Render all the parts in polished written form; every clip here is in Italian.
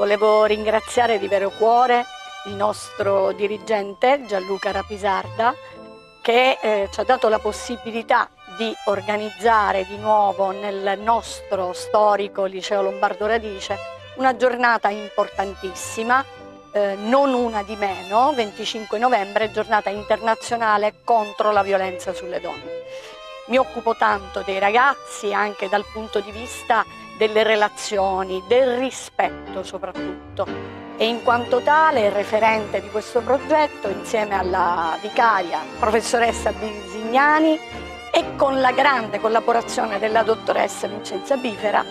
Volevo ringraziare di vero cuore il nostro dirigente Gianluca Rapisarda che ci ha dato la possibilità di organizzare di nuovo nel nostro storico Liceo Lombardo Radice una giornata importantissima, non una di meno, 25 novembre, giornata internazionale contro la violenza sulle donne. Mi occupo tanto dei ragazzi anche dal punto di vista delle relazioni, del rispetto soprattutto, e in quanto tale referente di questo progetto insieme alla vicaria professoressa Bisignani e con la grande collaborazione della dottoressa Vincenza Bifera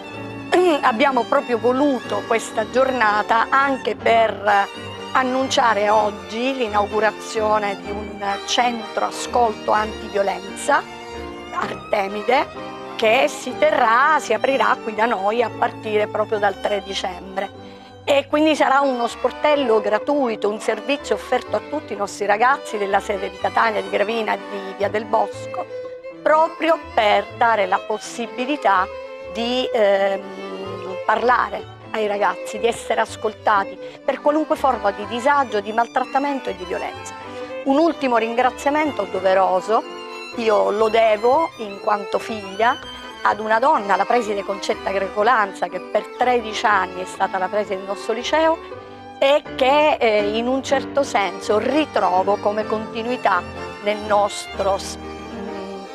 abbiamo proprio voluto questa giornata anche per annunciare oggi l'inaugurazione di un centro ascolto antiviolenza Artemide che si aprirà qui da noi a partire proprio dal 3 dicembre e quindi sarà uno sportello gratuito, un servizio offerto a tutti i nostri ragazzi della sede di Catania, di Gravina e di Via del Bosco, proprio per dare la possibilità di parlare ai ragazzi, di essere ascoltati per qualunque forma di disagio, di maltrattamento e di violenza. Un ultimo ringraziamento doveroso, io lo devo in quanto figlia ad una donna, la preside Concetta Grecolanza, che per 13 anni è stata la preside del nostro liceo e che in un certo senso ritrovo come continuità nel nostro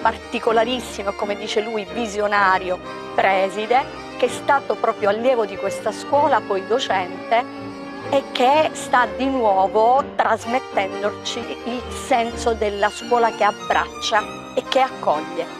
particolarissimo, come dice lui, visionario preside, che è stato proprio allievo di questa scuola, poi docente, e che sta di nuovo trasmettendoci il senso della scuola che abbraccia e che accoglie.